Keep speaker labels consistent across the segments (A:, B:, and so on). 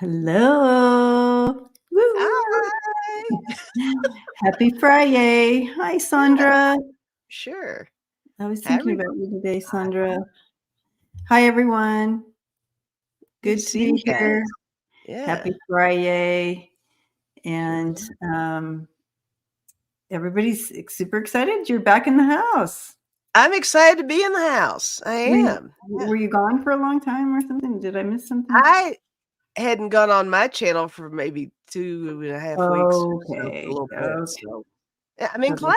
A: Hello. Woo.
B: Hi.
A: Happy Friday. Hi, Sandra.
B: Sure.
A: I was
B: Hi,
A: thinking about you today, Sandra. Hi, everyone. Good to be here.
B: Yeah.
A: Happy Friday. And everybody's super excited. You're back in the house.
B: I'm excited to be in the house. I am.
A: Were you gone for a long time or something? Did I miss something?
B: I hadn't gone on my channel for maybe 2.5 weeks.
A: Okay.
B: A little bit.
A: Okay.
B: So I'm in class.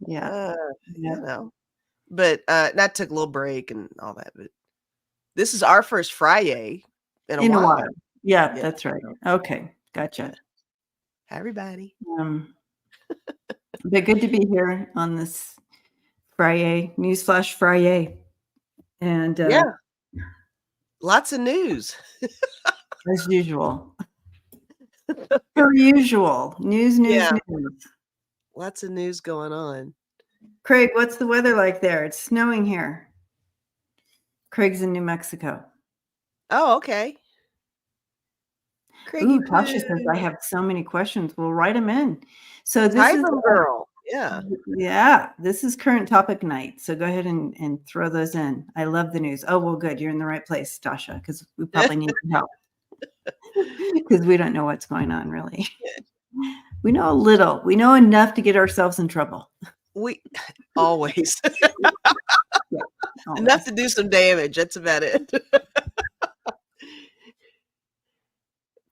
A: Yeah.
B: You know. But that took a little break and all that. But this is our first FriYay in a while.
A: Yeah, that's right. Okay. Gotcha.
B: Hi, everybody.
A: But good to be here on this FriYay, Newsflash FriYay. And
B: lots of news.
A: As usual. Per usual. News.
B: Lots of news going on.
A: Craig, what's the weather like there? It's snowing here. Craig's in New Mexico.
B: Oh, okay.
A: Ooh, Tasha says I have so many questions. We'll write them in. So this is
B: girl.
A: Yeah, this is current topic night. So go ahead and throw those in. I love the news. Oh, well, good. You're in the right place, Tasha, because we probably need some help. Because we don't know what's going on, really. We know a little. We know enough to get ourselves in trouble.
B: We always. Enough to do some damage. That's about it.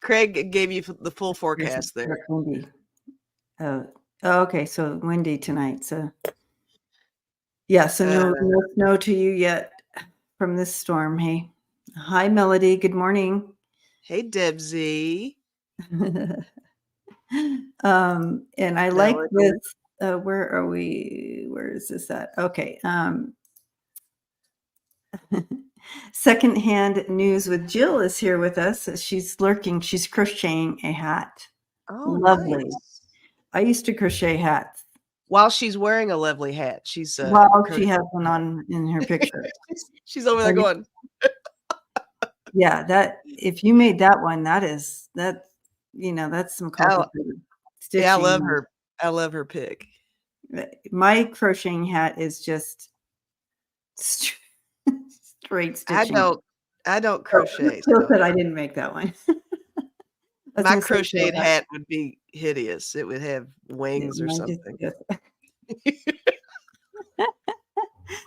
B: Craig gave you the full forecast there.
A: Windy. Oh, okay. So windy tonight. So yeah. So no snow to you yet from this storm. Hey, hi, Melody. Good morning.
B: Hey, Debsy.
A: And I like this. Where are we? Where is this at? Okay. Secondhand News with Jill is here with us. She's lurking. She's crocheting a hat.
B: Oh,
A: lovely.
B: Nice.
A: I used to crochet hats.
B: While she's wearing a lovely hat, she's
A: while she has one on in her picture.
B: She's over there going.
A: Yeah, that if you made that one, that's some complicated stitching.
B: Yeah, I love her pic.
A: My crocheting hat is just straight stitching.
B: I don't crochet.
A: So that I didn't make that one.
B: My crocheted hat would be hideous. It would have wings or something.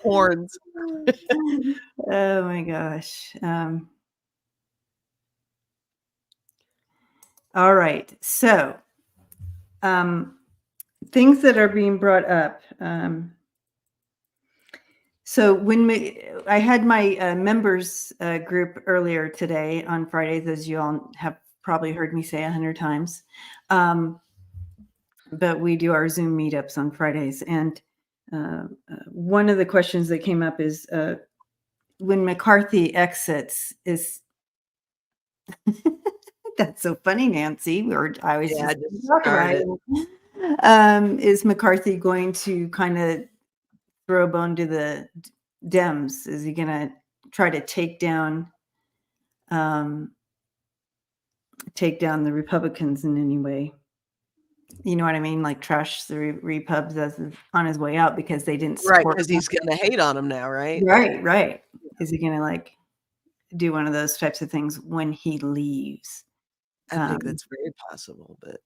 B: Horns.
A: Oh my gosh. All right. So things that are being brought up. So when I had my members group earlier today on Fridays, as you all have probably heard me say 100 times, but we do our Zoom meetups on Fridays. And one of the questions that came up is when McCarthy exits, is that's so funny, Nancy. I was just talking about it. Is McCarthy going to kind of throw a bone to the Dems? Is he going to try to take down the Republicans in any way? You know what I mean? Like trash the Repubs as on his way out because they didn't support.
B: Right, because he's going to hate on him now, right?
A: Right. Is he going to do one of those types of things when he leaves?
B: I think that's very possible, but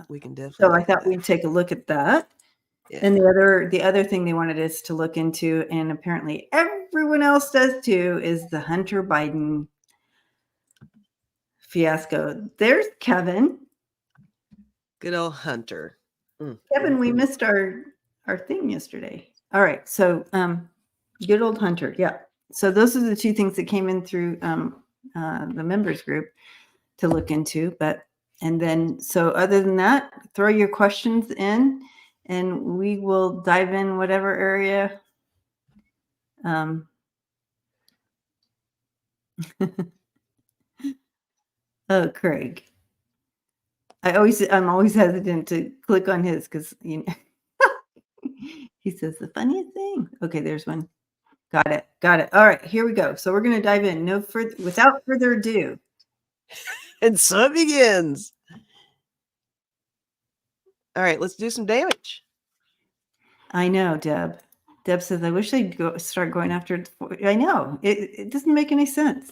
B: we can definitely.
A: So I thought we'd take a look at that. Yeah. And the other thing they wanted us to look into, and apparently everyone else does too, is the Hunter Biden fiasco. There's Kevin.
B: Good old Hunter.
A: Kevin, we missed our thing yesterday. All right. So good old Hunter. Yeah. So those are the two things that came in through the members group to look into. And then, so other than that, throw your questions in and we will dive in whatever area. Oh, Craig. I'm always hesitant to click on his because he says the funniest thing. Okay, there's one. Got it. All right, here we go. So we're going to dive in. Without further ado.
B: And so it begins. All right, let's do some damage.
A: I know, Deb. Deb says, I wish they'd start going after. I know. It doesn't make any sense.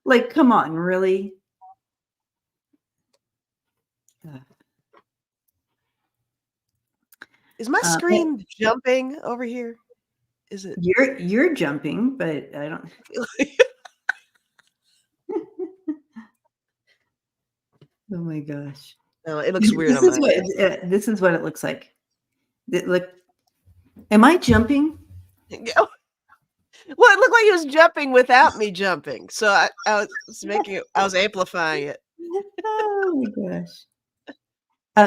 A: Like, come on, really?
B: Is my screen jumping over here? Is it?
A: You're jumping, but I don't. Oh my gosh.
B: No, it looks weird on
A: This
B: my
A: is this is what it looks like. Look, am I jumping?
B: Well, it looked like he was jumping without me jumping. So I was amplifying it.
A: Oh my gosh.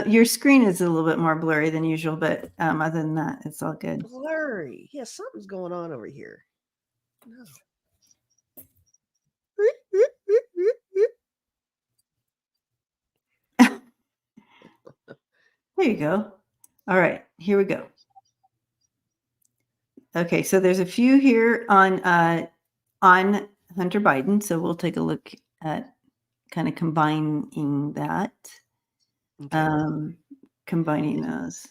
A: Your screen is a little bit more blurry than usual, but other than that, it's all good.
B: Blurry. Yeah, something's going on over here. No.
A: There you go. All right, here we go. Okay, so there's a few here on Hunter Biden, so we'll take a look at kind of combining that.
B: Okay.
A: Combining those.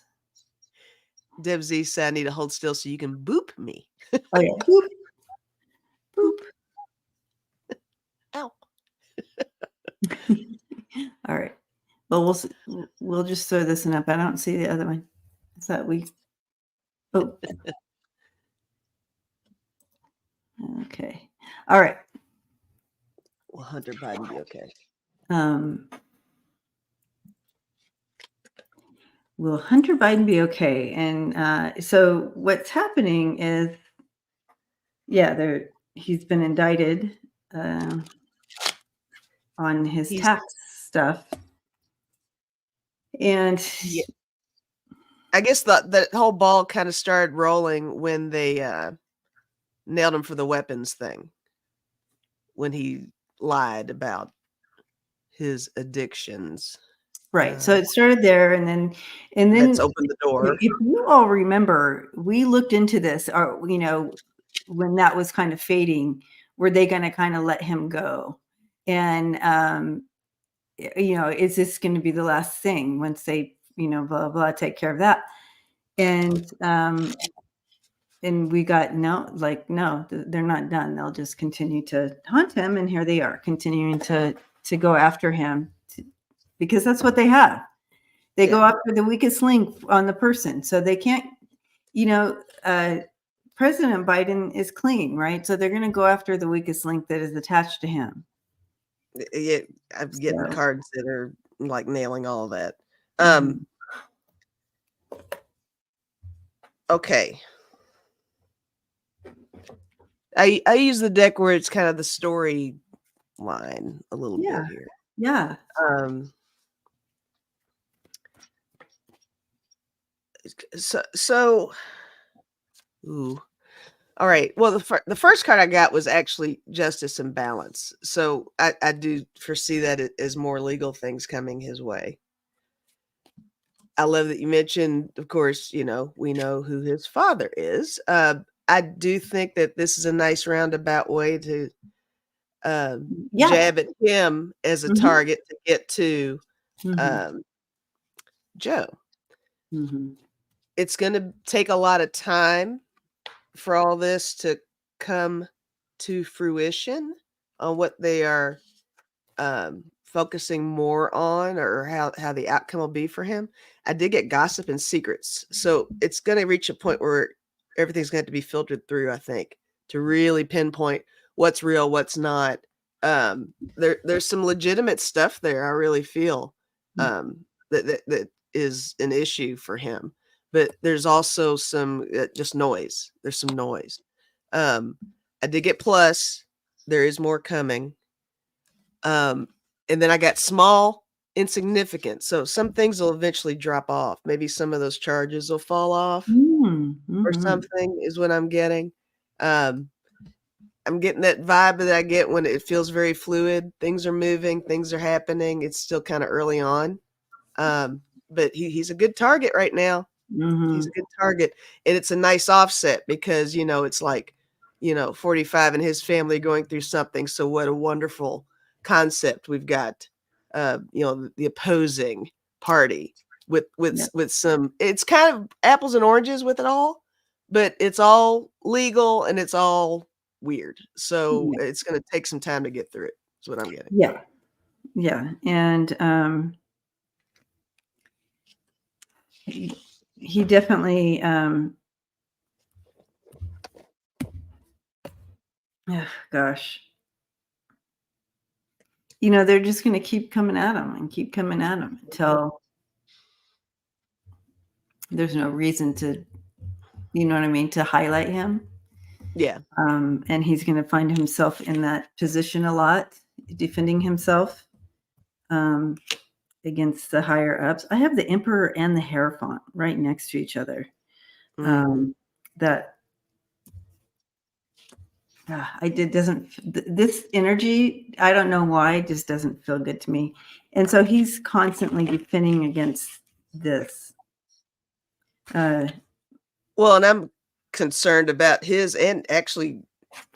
B: Deb Z said I need to hold still so you can boop me.
A: Oh yeah. Boop. Boop.
B: Ow.
A: All right. Well, we'll just throw this one up. I don't see the other one. Is that we? Oh. Okay. All right.
B: Will Hunter Biden be okay?
A: Will Hunter Biden be okay? And so what's happening is, yeah, he's been indicted on his tax stuff. And
B: yeah. I guess that whole ball kind of started rolling when they nailed him for the weapons thing. When he lied about his addictions.
A: Right. So it started there, and then
B: that's opened the door.
A: If you all remember, we looked into this, or when that was kind of fading, were they going to kind of let him go? And is this going to be the last thing once they, blah blah, take care of that? And we got no, they're not done. They'll just continue to hunt him, and here they are continuing to go after him. Because that's what they have. They go after the weakest link on the person. So they can't, President Biden is clean, right? So they're going to go after the weakest link that is attached to him.
B: Yeah, I'm getting cards that are like nailing all of that. Okay. I use the deck where it's kind of the story line a little bit here.
A: Yeah.
B: So ooh. All right. Well, the first card I got was actually justice and balance. So I do foresee that as more legal things coming his way. I love that you mentioned, of course, we know who his father is. I do think that this is a nice roundabout way to jab at him as a target to get to Joe. It's going to take a lot of time for all this to come to fruition on what they are focusing more on, or how the outcome will be for him. I did get gossip and secrets. So it's going to reach a point where everything's going to have to be filtered through, I think, to really pinpoint what's real, what's not. There's some legitimate stuff there. I really feel that is an issue for him, but there's also some just noise. There's some noise. I did get plus. There is more coming. And then I got small, insignificant. So some things will eventually drop off. Maybe some of those charges will fall off or something is what I'm getting. I'm getting that vibe that I get when it feels very fluid. Things are moving, things are happening. It's still kind of early on. But he's a good target right now. He's a good target. And it's a nice offset because, it's like, 45 and his family going through something. So what a wonderful concept we've got the opposing party with
A: Yeah.
B: some, it's kind of apples and oranges with it all, but it's all legal and it's all weird. So
A: Yeah.
B: it's going to take some time to get through it. Is what I'm getting.
A: Yeah. Yeah. And he definitely gosh. They're just going to keep coming at him and keep coming at him until there's no reason to, you know what I mean, to highlight him.
B: Yeah.
A: And he's going to find himself in that position a lot, defending himself against the higher ups. I have the Emperor and the Hierophant right next to each other. That this energy, I don't know why, just doesn't feel good to me. And so he's constantly defending against this.
B: Well, and I'm concerned about his and actually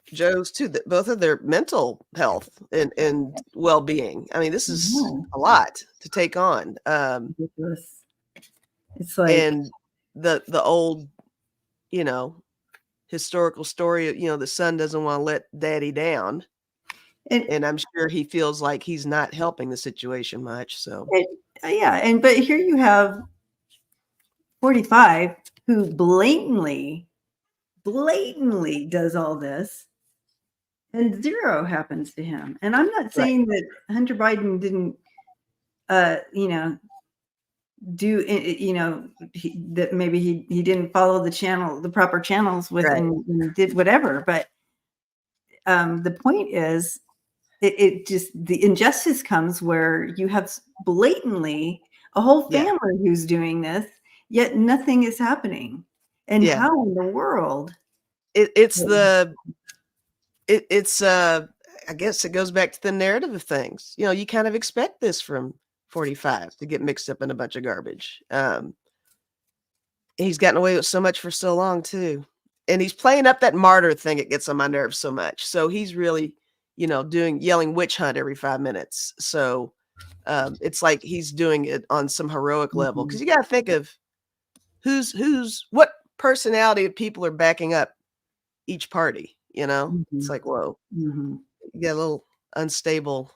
B: Joe's too, that both of their mental health and well-being. I mean, this is a lot to take on.
A: Ridiculous. It's like,
B: and the old, historical story, the son doesn't want to let daddy down. And I'm sure he feels like he's not helping the situation much. So
A: yeah. But here you have 45 who blatantly does all this, and zero happens to him. And I'm not saying that Hunter Biden didn't, do, that maybe he didn't follow the proper channels and did whatever. But the point is, it just, the injustice comes where you have blatantly a whole family who's doing this, yet nothing is happening. And how in the world?
B: It's I guess it goes back to the narrative of things. You kind of expect this from 45 to get mixed up in a bunch of garbage. He's gotten away with so much for so long too. And he's playing up that martyr thing. It gets on my nerves so much. So he's really, yelling witch hunt every 5 minutes. So it's like he's doing it on some heroic level. Because you got to think of what personality of people are backing up each party. It's like, whoa, you got a little unstable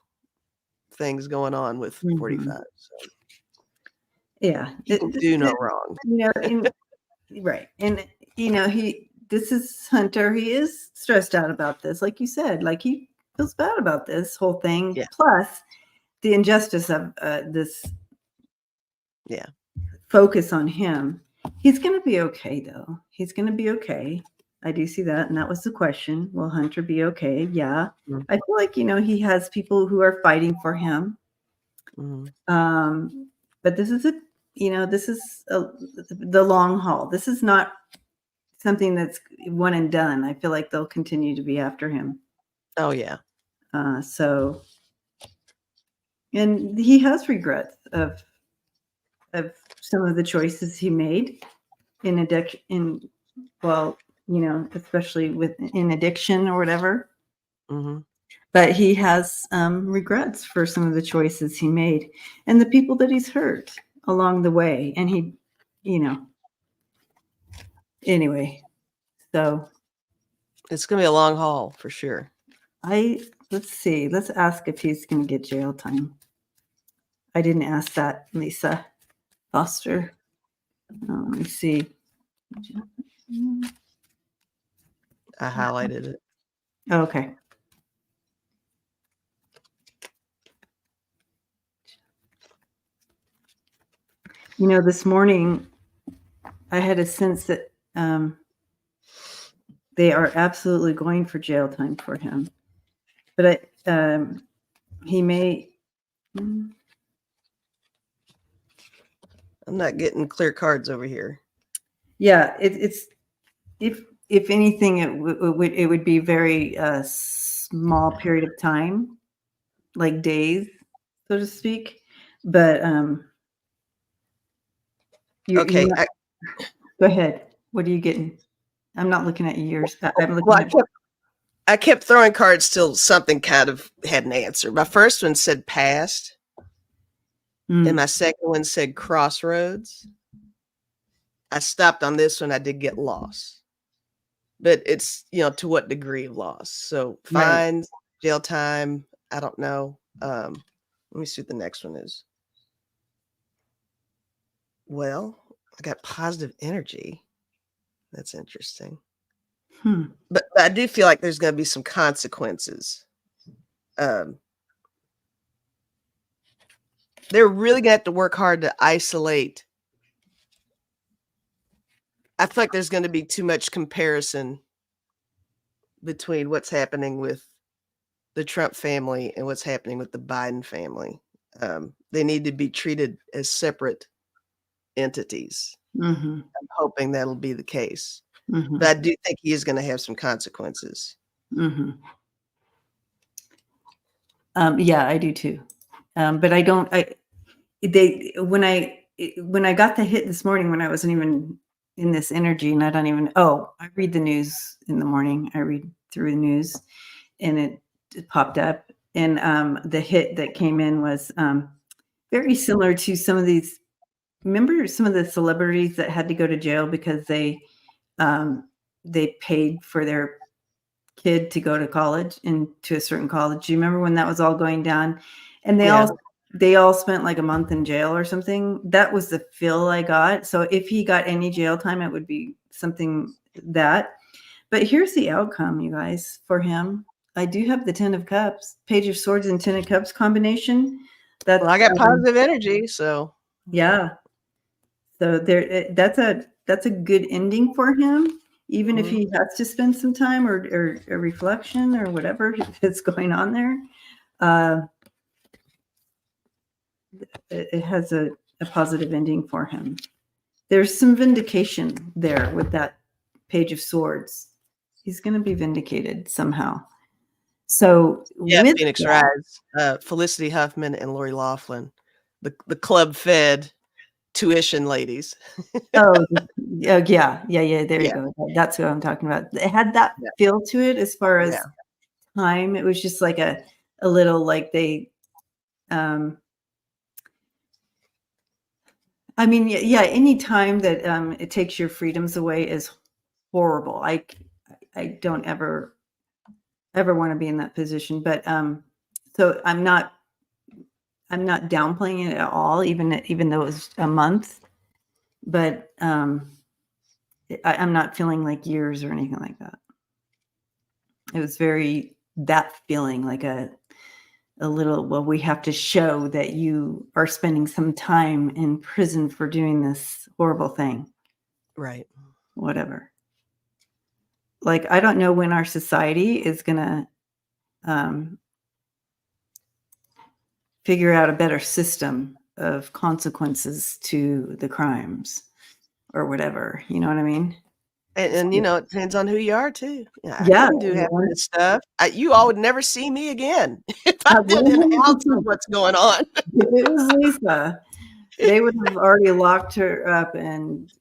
B: things going on with 45. So.
A: Yeah,
B: he can do no wrong.
A: Right. And this is Hunter. He is stressed out about this, like you said. Like, he feels bad about this whole thing.
B: Yeah.
A: Plus the injustice of this focus on him. He's going to be okay, though. He's going to be okay. I do see that. And that was the question. Will Hunter be okay? Yeah. I feel like, he has people who are fighting for him. But this is the long haul. This is not something that's one and done. I feel like they'll continue to be after him.
B: Oh yeah.
A: And he has regrets of some of the choices he made especially in addiction or whatever. But he has regrets for some of the choices he made and the people that he's hurt along the way. And he, anyway, so
B: it's going to be a long haul for sure.
A: Let's see. Let's ask if he's going to get jail time. I didn't ask that, Lisa Foster. Let me see.
B: I highlighted it.
A: Okay. This morning I had a sense that they are absolutely going for jail time for him. But he may.
B: I'm not getting clear cards over here.
A: Yeah, it's if anything, it would be very small period of time, like days, so to speak. But
B: okay,
A: go ahead. What are you getting? I'm not looking at yours. I'm looking at.
B: I kept throwing cards till something kind of had an answer. My first one said past, and my second one said crossroads. I stopped on this one. I did get lost, but it's, to what degree of loss. So
A: Right.
B: fines, jail time, I don't know. Let me see what the next one is. Well, I got positive energy. That's interesting. But I do feel like there's going to be some consequences. They're really going to have to work hard to isolate. I feel like there's going to be too much comparison between what's happening with the Trump family and what's happening with the Biden family. They need to be treated as separate entities. I'm hoping that'll be the case. But I do think he is going to have some consequences.
A: Yeah, I do too. But I don't. When I got the hit this morning, when I wasn't even in this energy, and I don't even. Oh, I read the news in the morning. I read through the news, and it popped up, and the hit that came in was very similar to some of these. Remember some of the celebrities that had to go to jail because they paid for their kid to go to college into a certain college. Do you remember when that was all going down? And they all spent like a month in jail or something. That was the feel I got. So if he got any jail time, it would be something that. But here's the outcome, you guys, for him. I do have the 10 of Cups, Page of Swords and 10 of Cups combination.
B: Well, I got positive energy, so
A: yeah. So that's a good ending for him, even if he has to spend some time or a reflection or whatever is going on there. It has a positive ending for him. There's some vindication there with that Page of Swords. He's going to be vindicated somehow. So
B: yeah, Phoenix Rise, Felicity Huffman and Lori Loughlin, the club fed tuition ladies.
A: yeah. There you go. That's what I'm talking about. It had that feel to it as far as time. It was just like a little like they. I mean, yeah. Any time that it takes your freedoms away is horrible. I don't ever want to be in that position. But so I'm not downplaying it at all, even though it was a month. But I'm not feeling like years or anything like that. It was very that feeling like a little, well, we have to show that you are spending some time in prison for doing this horrible thing.
B: Right.
A: Whatever. Like, I don't know when our society is going to figure out a better system of consequences to the crimes or whatever. You know what I mean?
B: And it depends on who you are too. I
A: Yeah.
B: couldn't do half of this stuff. You all would never see me again if I did an ounce of what's going on.
A: If it was Lisa, they would have already locked her up and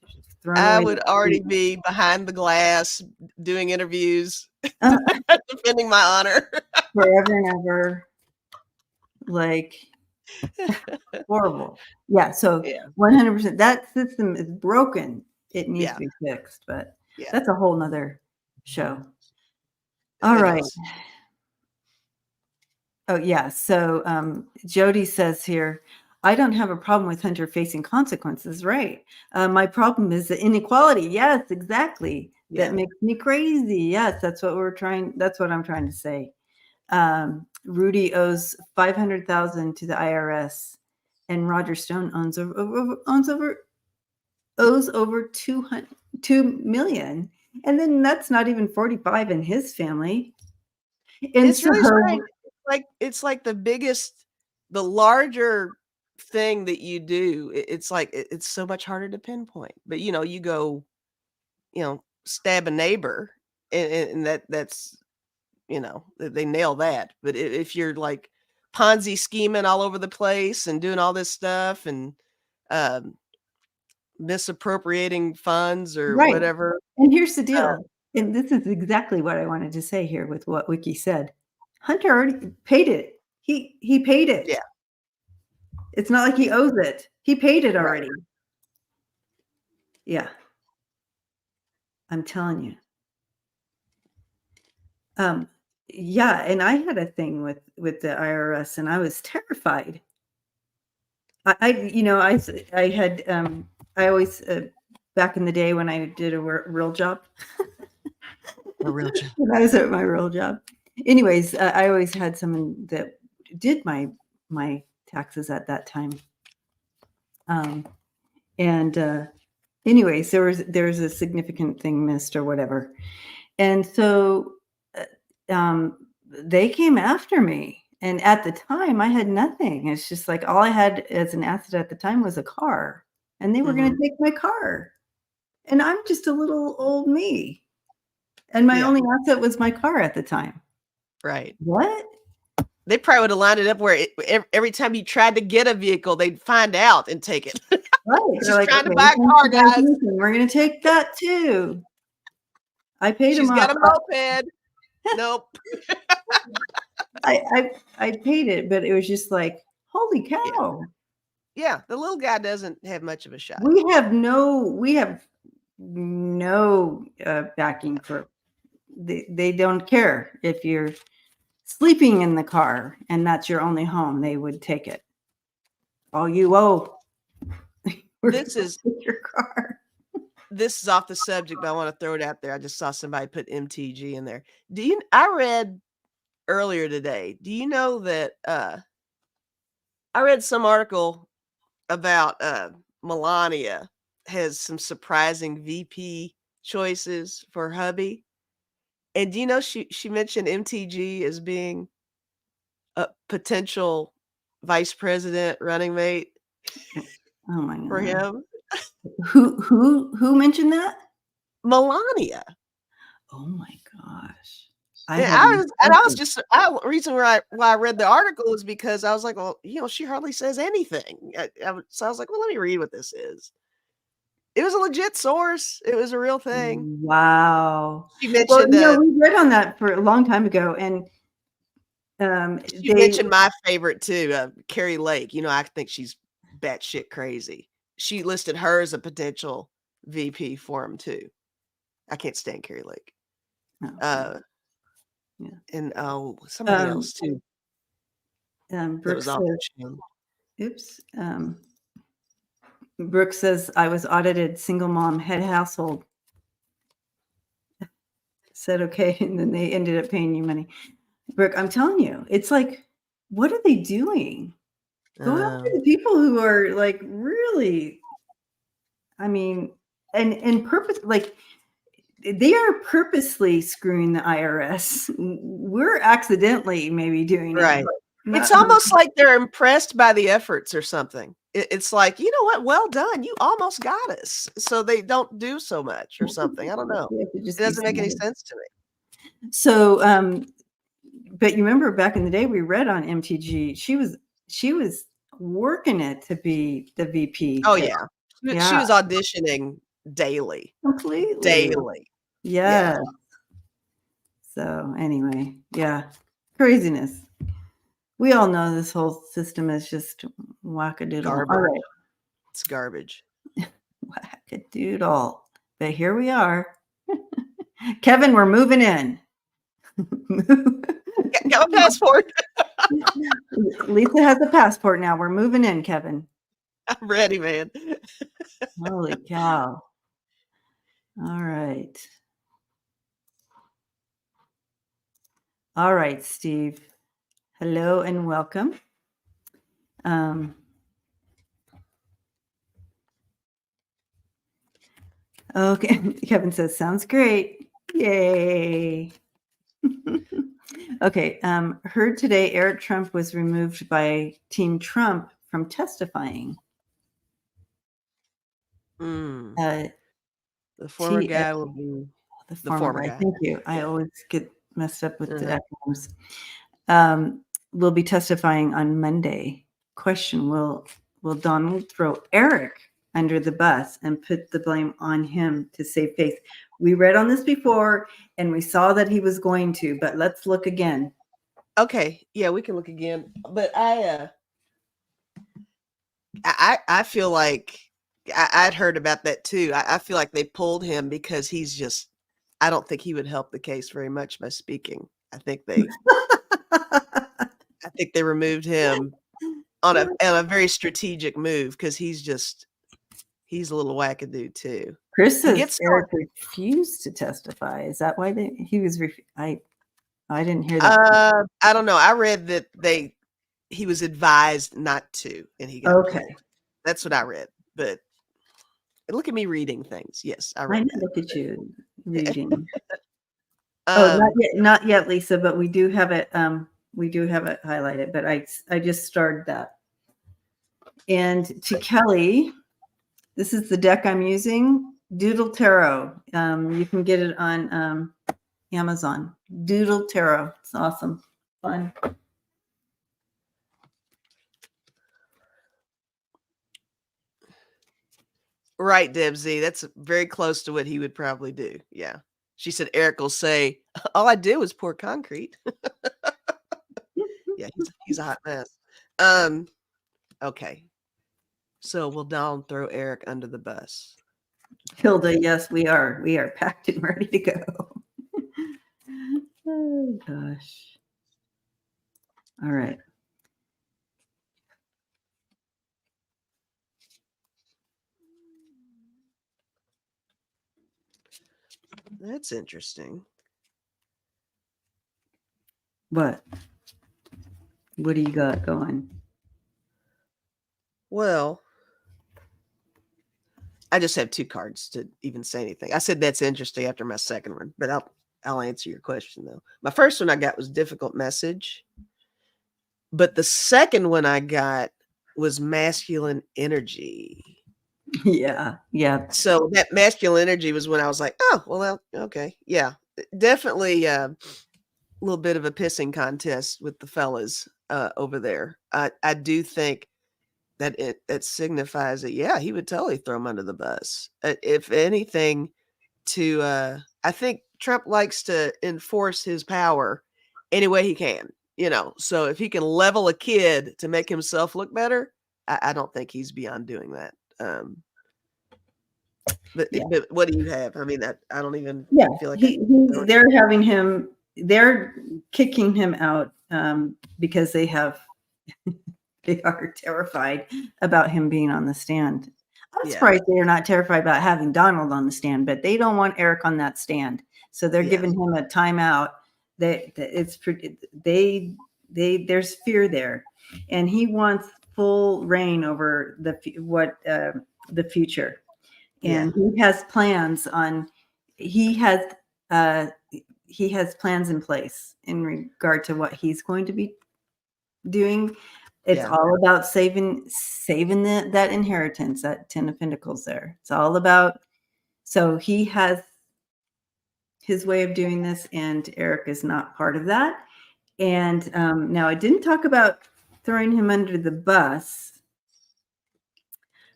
A: thrown away.
B: I would already be behind the glass doing interviews, defending my honor
A: forever and ever. Like horrible. Yeah. So 100%. That system is broken. It needs to be fixed, but that's a whole nother show. All right. Oh yeah. So Jody says here, I don't have a problem with Hunter facing consequences, right? My problem is the inequality. Yes, exactly. That makes me crazy. Yes, that's what I'm trying to say. Rudy owes $500,000 to the IRS, and Roger Stone owes over $2 million, and then that's not even 45 in his family. And
B: it's really strange. It's like the larger thing that you do. It's like it's so much harder to pinpoint. But you go, stab a neighbor, and that's they nail that. But if you're like Ponzi scheming all over the place and doing all this stuff and misappropriating funds or whatever.
A: And here's the deal. And this is exactly what I wanted to say here with what Wiki said. Hunter already paid it. He paid it.
B: Yeah.
A: It's not like he owes it. He paid it
B: Right.
A: already. Yeah. I'm telling you. Yeah, and I had a thing with the IRS, and I was terrified. I had I always back in the day when I did a real job.
B: A real job.
A: When I was at my real job. Anyways, I always had someone that did my taxes at that time. And anyways, there's a significant thing missed or whatever, and so they came after me. And at the time, I had nothing. It's just like all I had as an asset at the time was a car, and they were going to take my car. And I'm just a little old me, and my only asset was my car at the time.
B: Right.
A: What?
B: They probably would have lined it up where every time you tried to get a vehicle, they'd find out and take it.
A: Right.
B: Just like, trying to buy a car, guys.
A: We're going to take that too. I paid them off.
B: She's got a moped. Nope.
A: I paid it, but it was just like, holy cow.
B: Yeah, the little guy doesn't have much of a shot.
A: We have no backing for. They don't care if you're sleeping in the car and that's your only home. They would take it. All you owe.
B: This is
A: your car.
B: This is off the subject, but I want to throw it out there. I just saw somebody put MTG in there. I read earlier today. Do you know that I read some article about Melania has some surprising VP choices for hubby. And do you know she mentioned MTG as being a potential vice president running mate
A: Oh my God.
B: for him?
A: Who mentioned that?
B: Melania.
A: Oh my gosh.
B: Reason why I read the article was because I was like, well, she hardly says anything. So I was like, well, let me read what this is. It was a legit source. It was a real thing.
A: Wow.
B: She mentioned
A: we read on that for a long time ago, and
B: she mentioned my favorite too, Carrie Lake. I think she's batshit crazy. She listed her as a potential VP for him too. I can't stand Carrie Lake.
A: Yeah.
B: And somebody else too.
A: Brooks says, oops. Brooks says, I was audited, single mom, head household. Said okay, and then they ended up paying you money. Brooke, I'm telling you, it's like, what are they doing? Go after the people who are like really, I mean, and purpose, like they are purposely screwing the IRS. We're accidentally maybe doing
B: right.
A: it.
B: It's almost like they're impressed by the efforts or something. It's like, you know what? Well done. You almost got us. So they don't do so much or something. I don't know. It doesn't make any sense to me.
A: So, but you remember back in the day, we read on MTG, she was working it to be the VP.
B: Oh yeah. She was auditioning daily.
A: Completely.
B: Daily.
A: Yeah. So anyway, craziness. We all know this whole system is just wackadoodle.
B: Garbage.
A: All right.
B: It's garbage.
A: Wackadoodle. But here we are. Kevin, we're moving in.
B: Got a passport.
A: Lisa has a passport now. We're moving in, Kevin.
B: I'm ready, man.
A: Holy cow. All right. All right, Steve. Hello and welcome. Okay, Kevin says, sounds great. Yay. Okay, heard today Eric Trump was removed by Team Trump from testifying.
B: The former guy will be
A: the former guy. Thank you. I always get messed up with the acronyms. Will be testifying on Monday. Question: Will Donald throw Eric under the bus and put the blame on him to save face? We read on this before, and we saw that he was going to, but let's look again.
B: Okay, yeah, we can look again. But I feel like I'd heard about that too. I feel like they pulled him because he's just, I don't think he would help the case very much by speaking. I think they removed him on a very strategic move because he's a little wackadoo too.
A: Chris
B: He
A: says
B: gets
A: Eric refused to testify. Is that why he was? I didn't hear that.
B: I don't know. I read that he was advised not to, and he got
A: Okay.
B: pulled. That's what I read. But look at me reading things. Yes, I
A: I
B: read
A: know,
B: that.
A: look at you reading. Oh, not yet, Lisa, but we do have it. We do have it highlighted, but I just started that. And to Kelly, this is the deck I'm using, Doodle Tarot. You can get it on Amazon. Doodle Tarot. It's awesome. Fun.
B: Right, Deb Z. That's very close to what he would probably do. Yeah. She said Eric will say, all I did was pour concrete. Yeah, he's a hot mess. Okay. So we'll down throw Eric under the bus.
A: Hilda, yes, we are. We are packed and ready to go. Oh gosh. All right.
B: That's interesting.
A: What? What do you got going?
B: Well, I just have 2 cards to even say anything. I said that's interesting after my second one, but I'll answer your question though. My first one I got was difficult message, but the second one I got was masculine energy.
A: Yeah.
B: So that masculine energy was when I was like, oh, well, okay. Yeah, definitely a little bit of a pissing contest with the fellas over there. I do think that it signifies that, yeah, he would totally throw him under the bus. If anything, I think Trump likes to enforce his power any way he can, so if he can level a kid to make himself look better, I don't think he's beyond doing that. But what do you have? I mean, I don't even feel like
A: they're kicking him out because they are terrified about him being on the stand. I'm surprised they're not terrified about having Donald on the stand, but they don't want Eric on that stand. So they're giving him a timeout. There's fear there, and he wants full reign over the future. And he has plans in place in regard to what he's going to be doing. It's all about saving that inheritance, that 10 of Pentacles there. It's all about, so he has his way of doing this, and Eric is not part of that. And now I didn't talk about throwing him under the bus,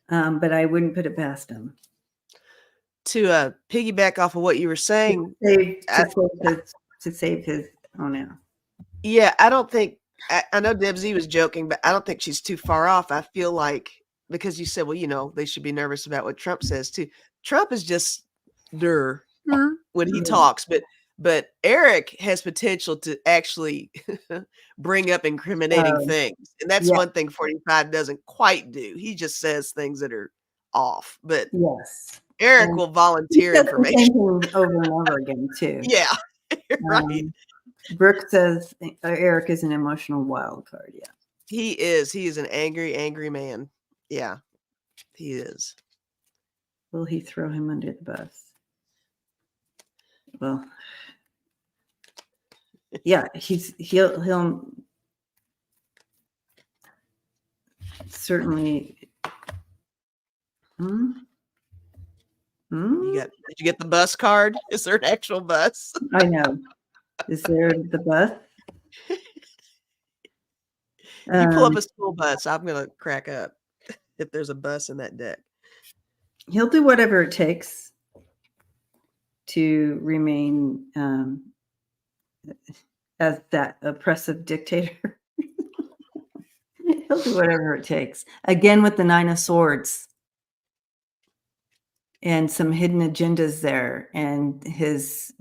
A: but I wouldn't put it past him.
B: To piggyback off of what you were saying,
A: to save his now.
B: Yeah, I don't think, I know Deb Z was joking, but I don't think she's too far off. I feel like, because you said, well, they should be nervous about what Trump says too. Trump is just when he talks, but Eric has potential to actually bring up incriminating things. And that's one thing 45 doesn't quite do. He just says things that are off, but Eric will volunteer information
A: over and over again too.
B: Yeah, right.
A: Brooke says Eric is an emotional wild card. Yeah,
B: he is. He is an angry man. Yeah, he is.
A: Will he throw him under the bus? Well, yeah, he'll certainly.
B: Did you get the bus card? Is there an actual bus?
A: I know. Is there the bus?
B: You pull up a school bus, I'm gonna crack up if there's a bus in that deck.
A: He'll do whatever it takes to remain as that oppressive dictator. He'll do whatever it takes. Again, with the 9 of Swords and some hidden agendas there, and his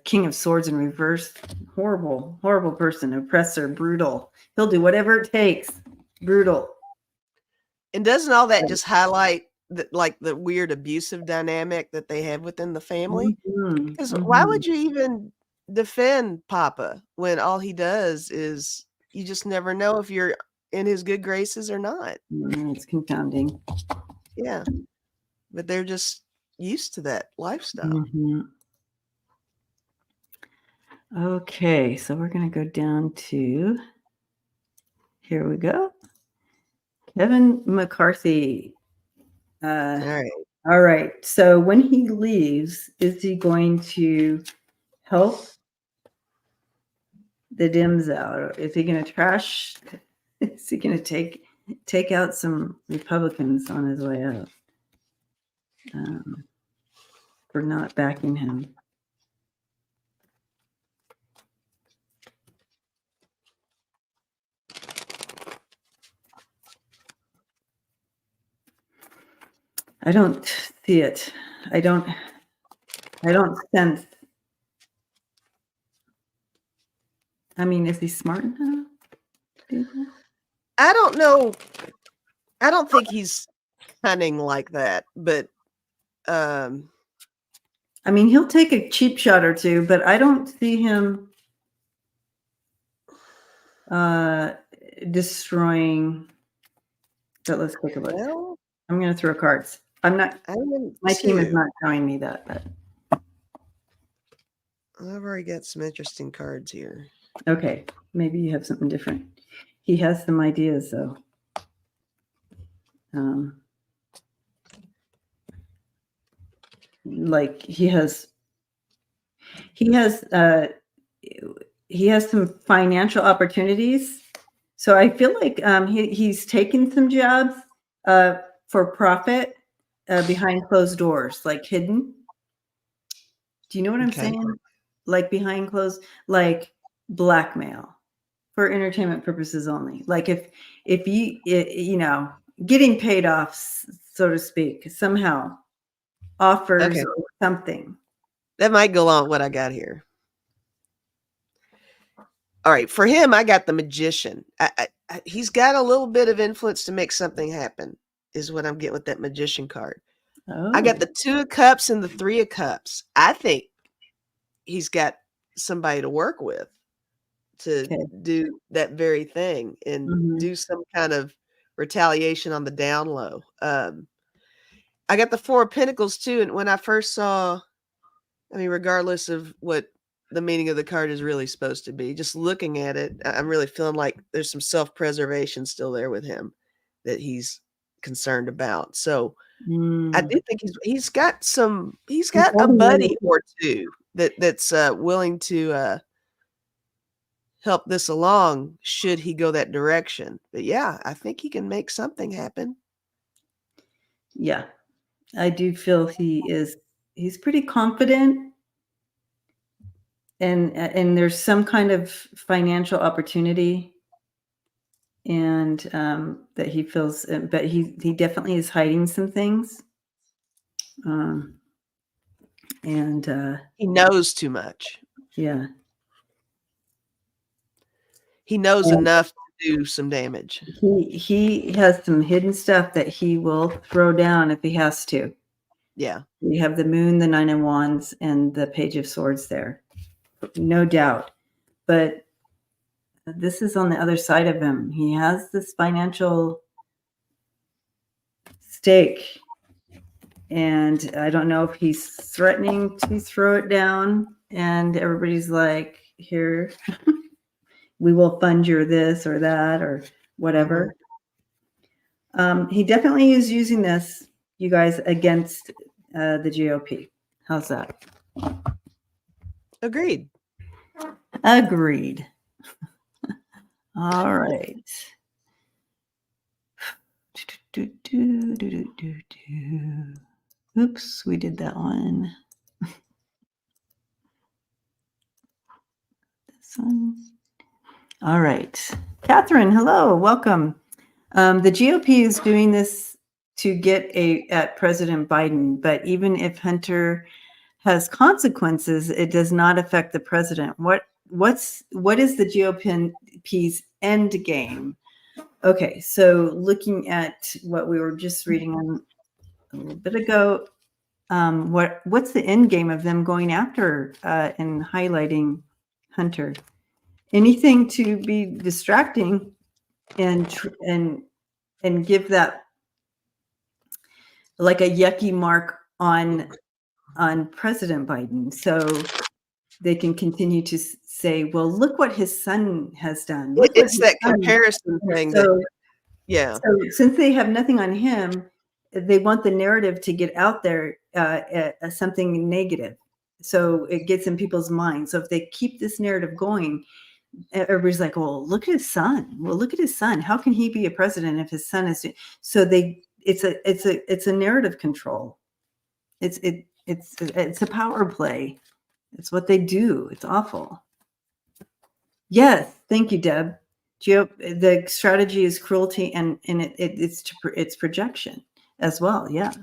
A: King of Swords in reverse. Horrible, horrible person, oppressor, brutal. He'll do whatever it takes. Brutal.
B: And doesn't all that just highlight the weird abusive dynamic that they have within the family? Because why would you even defend Papa when all he does is you just never know if you're in his good graces or not?
A: It's confounding.
B: Yeah. But they're just used to that lifestyle.
A: Mm-hmm. Okay, so we're going to go down to, here we go. Kevin McCarthy. All right. So when he leaves, is he going to help the Dems out? Or is he going to trash? Is he going to take out some Republicans on his way out for not backing him? I don't see it. I don't sense. I mean, is he smart enough?
B: I don't know. I don't think he's cunning like that, but
A: I mean, he'll take a cheap shot or two, but I don't see him destroying. But let's take a look.
B: well,
A: I'm going to throw cards. I'm not. My team is not showing me that. But
B: I've already got some interesting cards here.
A: Okay, maybe you have something different. He has some ideas, though. Like he has some financial opportunities. So I feel like he's taken some jobs for profit behind closed doors, like hidden. Do you know what I'm saying? Like behind closed, like blackmail for entertainment purposes only. Like if you know, getting paid off, so to speak, somehow offers or something.
B: That might go on what I got here. All right, for him, I got the Magician. He's got a little bit of influence to make something happen, is what I'm getting with that Magician card. I got the 2 of Cups and the 3 of Cups. I think he's got somebody to work with to do that very thing and do some kind of retaliation on the down low. I got the 4 of Pentacles too, and when I first saw, I mean, regardless of what the meaning of the card is really supposed to be, just looking at it, I'm really feeling like there's some self-preservation still there with him that he's concerned about. So I do think he's got a buddy or two that's willing to help this along should he go that direction. But yeah, I think he can make something happen.
A: Yeah, I do feel he's pretty confident, and there's some kind of financial opportunity, and that he feels, but he definitely is hiding some things. And
B: he knows too much.
A: Yeah.
B: He knows enough to do some damage.
A: He has some hidden stuff that he will throw down if he has to.
B: Yeah.
A: We have the Moon, the 9 of Wands, and the Page of Swords there. No doubt. But this is on the other side of him. He has this financial stake. And I don't know if he's threatening to throw it down. And everybody's like, here, we will fund your this or that or whatever. He definitely is using this, you guys, against the GOP. How's that?
B: Agreed.
A: Agreed. All right. Oops, we did that one. This one. All right. Catherine, hello, welcome. The GOP is doing this to get at President Biden, but even if Hunter has consequences, it does not affect the president. What is the GOP's end game? Okay, so looking at what we were just reading on a little bit ago, what's the end game of them going after and highlighting Hunter? Anything to be distracting and give that like a yucky mark on President Biden, so they can continue to say, "Well, look what his son has done." Look what
B: It's
A: his
B: that
A: son.
B: comparison thing
A: So,
B: that, yeah.
A: so since they have nothing on him, they want the narrative to get out there as something negative, so it gets in people's minds. So if they keep this narrative going, everybody's like, "Well, look at his son. Well, look at his son. How can he be a president if his son is?" So it's a narrative control. It's a power play. It's what they do. It's awful. Yes, thank you, Deb. The strategy is cruelty, and it's projection as well. Yeah.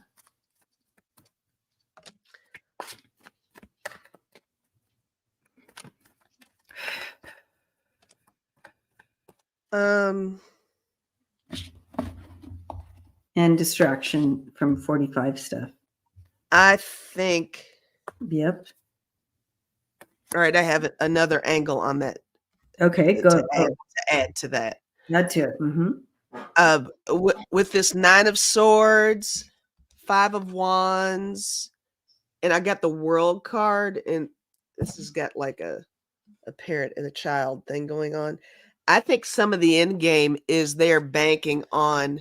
A: And distraction from 45 stuff.
B: I think.
A: Yep.
B: All right, I have another angle on that.
A: Okay, go
B: to add to that.
A: Add to it.
B: Mm-hmm. With this 9 of Swords, 5 of Wands, and I got the World card, and this has got like a parent and a child thing going on. I think some of the end game is they're banking on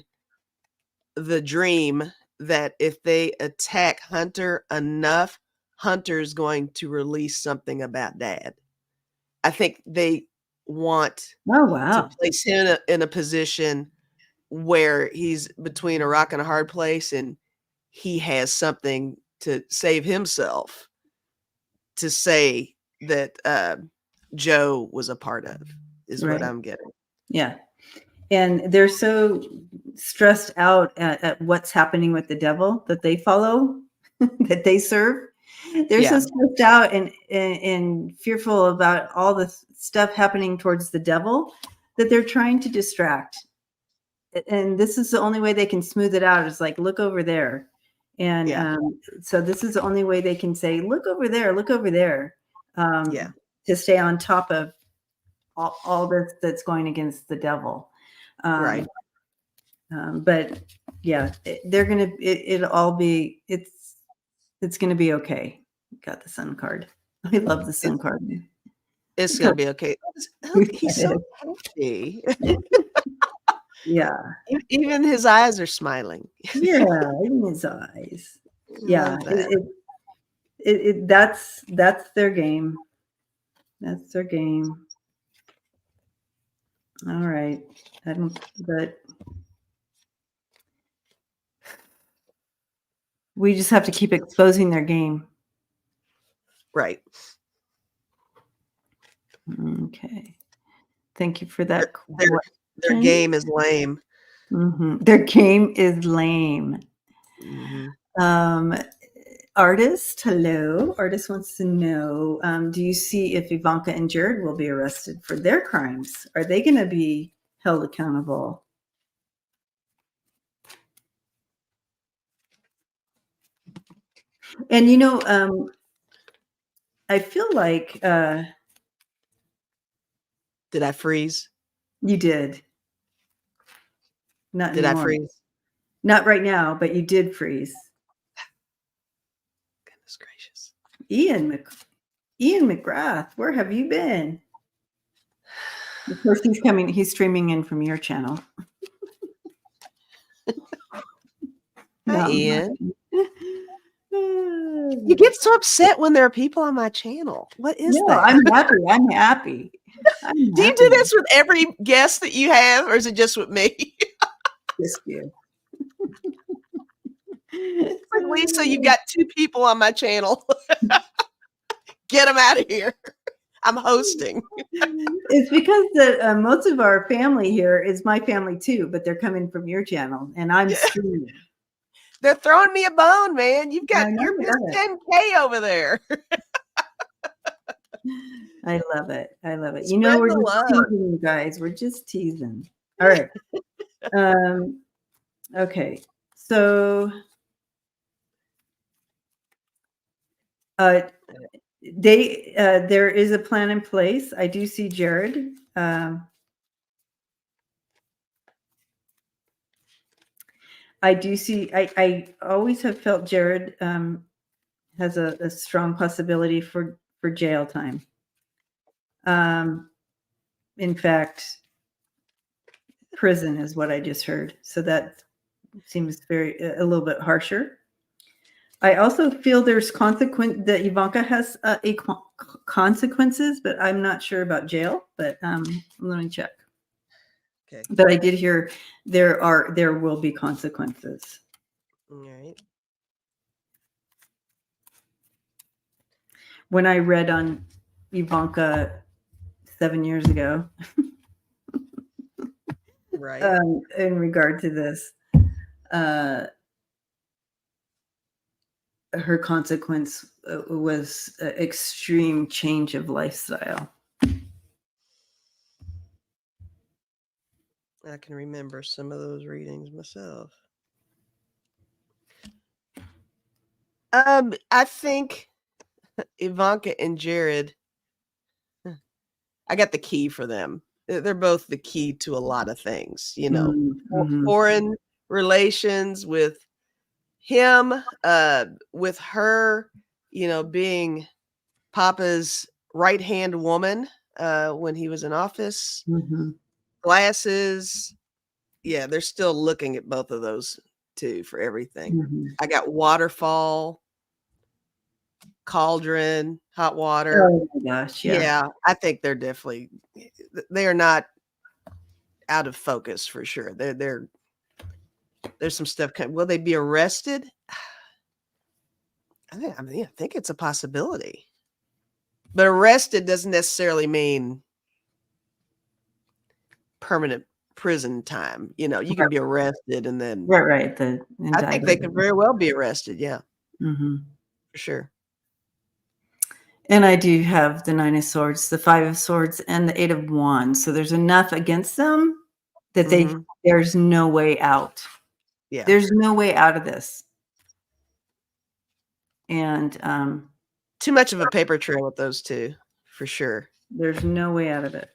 B: the dream that if they attack Hunter enough, Hunter's going to release something about Dad. I think they want to place him in a position where he's between a rock and a hard place, and he has something to save himself to say that Joe was a part of, is what I'm getting.
A: Yeah. And they're so stressed out at what's happening with the devil that they follow, that they serve. They're so stressed out and fearful about all the stuff happening towards the devil that they're trying to distract. And this is the only way they can smooth it out, is like, look over there. And so this is the only way they can say, look over there, to stay on top of all this that's going against the devil.
B: Right.
A: But yeah, they're gonna. It'll all be. It's gonna be okay. Got the sun card. I love the sun card.
B: It's gonna be okay. He's so happy.
A: Yeah.
B: Even his eyes are smiling.
A: Yeah, in his eyes. Yeah. That's their game. That's their game. All right. But we just have to keep exposing their game.
B: Right.
A: Okay. Thank you for that.
B: Their game is lame.
A: Mm-hmm. Their game is lame. Mm-hmm. Artist, hello. Artist wants to know, do you see if Ivanka and Jared will be arrested for their crimes? Are they going to be held accountable? And, I feel like...
B: did I freeze?
A: You did. Not
B: did
A: anymore.
B: I freeze?
A: Not right now, but you did freeze.
B: Goodness gracious.
A: Ian McGrath, where have you been? Of course, he's streaming in from your channel.
B: Hi, Ian. You get so upset when there are people on my channel. What is that?
A: I'm happy.
B: Do you do this with every guest that you have, or is it just with me?
A: Just you.
B: It's like, Lisa, you've got 2 people on my channel. Get them out of here. I'm hosting.
A: It's because most of our family here is my family too, but they're coming from your channel, and I'm streaming.
B: They're throwing me a bone, man. You're just
A: it.
B: 10K over there.
A: I love it. I love it.
B: Spread
A: We're
B: the
A: just
B: love.
A: teasing, you guys. We're just teasing. All right. Okay. So there is a plan in place. I do see Jared. I do see. I always have felt Jared has a strong possibility for jail time. In fact, prison is what I just heard. So that seems a little bit harsher. I also feel there's that Ivanka has consequences, but I'm not sure about jail. But let me check.
B: Okay.
A: But I did hear there will be consequences.
B: All right.
A: When I read on Ivanka 7 years ago,
B: right,
A: in regard to this, her consequence was extreme change of lifestyle.
B: I can remember some of those readings myself. I think Ivanka and Jared, I got the key for them. They're both the key to a lot of things, foreign relations with him, with her, being Papa's right-hand woman when he was in office. Glasses. Yeah, they're still looking at both of those too for everything. I got waterfall, cauldron, hot water.
A: Oh my gosh,
B: yeah, I think they are not out of focus for sure. There's some stuff. Will they be arrested? I think it's a possibility, but arrested doesn't necessarily mean permanent prison time. You can be arrested and then
A: right.
B: I think they could very well be arrested. Yeah, for sure.
A: And I do have the 9 of Swords, the 5 of Swords, and the 8 of Wands. So there's enough against them that there's no way out.
B: Yeah,
A: there's no way out of this. And
B: too much of a paper trail with those two, for sure.
A: There's no way out of it.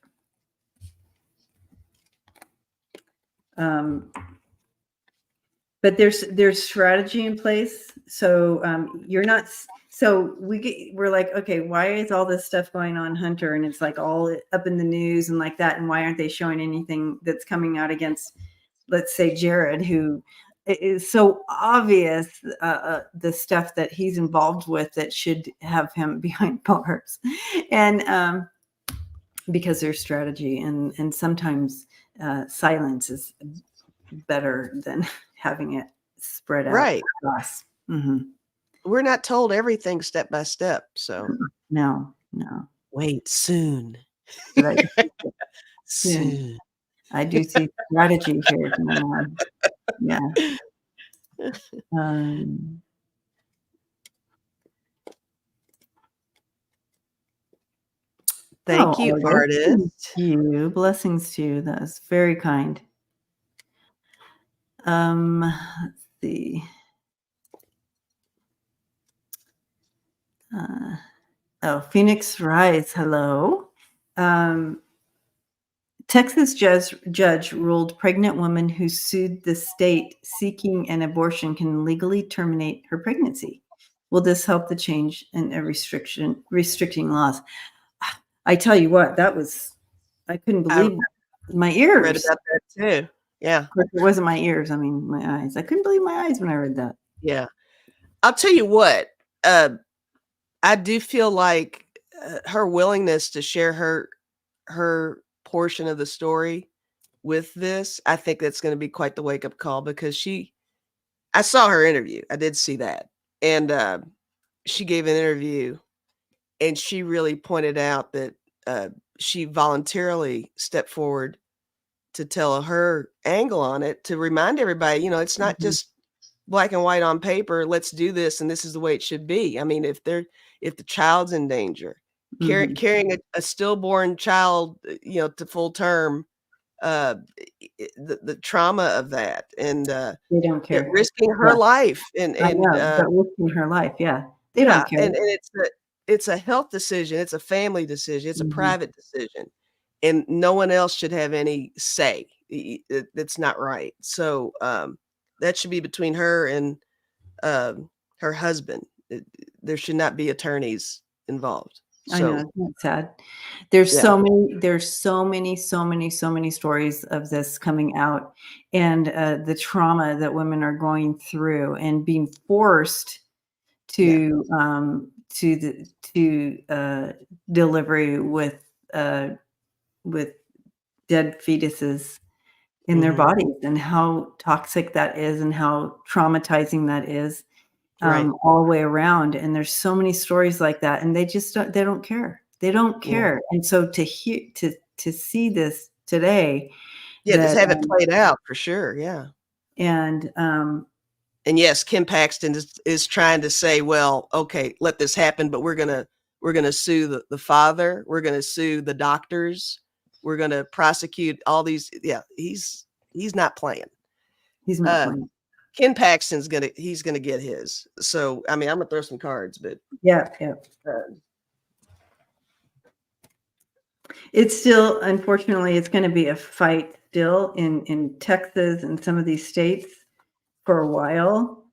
A: But there's strategy in place. So you're not. So we're like, okay, why is all this stuff going on, Hunter? And it's like all up in the news and like that. And why aren't they showing anything that's coming out against, let's say, Jared, who is so obvious the stuff that he's involved with that should have him behind bars, and because there's strategy and sometimes silence is better than having it spread out.
B: Right.
A: Across.
B: We're not told everything step by step. So
A: no.
B: Wait, soon.
A: Right.
B: Soon.
A: I do see strategy here. Yeah.
B: Thank you, artist.
A: Thank you. Blessings to you. That was very kind. Let's see. Phoenix Rise. Hello. Texas judge ruled pregnant woman who sued the state seeking an abortion can legally terminate her pregnancy. Will this help the change in restricting laws? I tell you what, I couldn't believe my ears.
B: Read about that too. Yeah.
A: Of course, it wasn't my ears. I mean, my eyes. I couldn't believe my eyes when I read that.
B: Yeah. I'll tell you what, I do feel like her willingness to share her portion of the story with this, I think that's going to be quite the wake-up call, because I saw her interview. I did see that. And she gave an interview and she really pointed out that she voluntarily stepped forward to tell her angle on it, to remind everybody, it's not just black and white on paper. Let's do this, and this is the way it should be. I mean, if the child's in danger, carrying a stillborn child, to full term, the trauma of that, and
A: they don't care.
B: risking her life, and
A: I know, but risking her life, they don't care.
B: and it's a health decision, it's a family decision, it's a private decision, and no one else should have any say. It's not right. So that should be between her and her husband. There should not be attorneys involved.
A: I know,
B: So
A: isn't that sad? There's so many stories of this coming out, and the trauma that women are going through and being forced to delivery with dead fetuses in their bodies, and how toxic that is and how traumatizing that is, all the way around. And there's so many stories like that, and they don't care. They don't care. And so to see this today,
B: just have it played out for sure. And yes, Kim Paxton is trying to say, well, okay, let this happen, but we're gonna sue the father, we're gonna sue the doctors, we're gonna prosecute all these. Yeah, he's not playing.
A: He's not playing.
B: Ken Paxton's gonna get his. So I mean, I'm gonna throw some cards, but
A: it's still, unfortunately, it's going to be a fight still in Texas and some of these states for a while.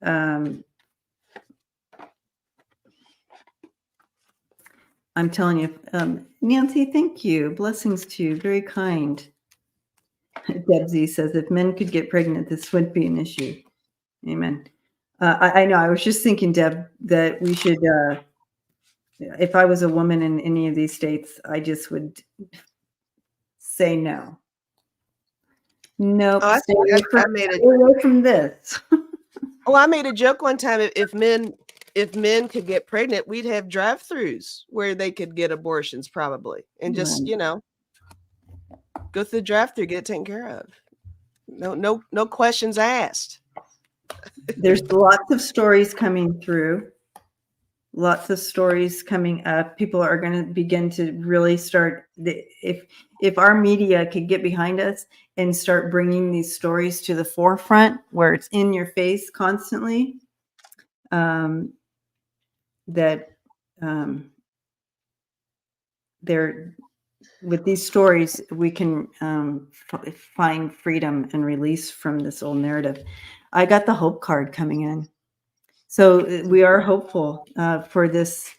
A: I'm telling you, Nancy, thank you. Blessings to you. Very kind. Deb Z says, if men could get pregnant, this wouldn't be an issue. Amen. I know. I was just thinking, Deb, that we should, if I was a woman in any of these states, I just would say no. Nope. Stay away from this.
B: Well, I made a joke one time. If men could get pregnant, we'd have drive-throughs where they could get abortions, probably, and just go through the drive-through, get it taken care of. No questions asked.
A: There's lots of stories coming through. Lots of stories coming up. People are going to begin to really start. If our media could get behind us and start bringing these stories to the forefront, where it's in your face constantly, with these stories, we can find freedom and release from this old narrative. I got the hope card coming in. So we are hopeful for this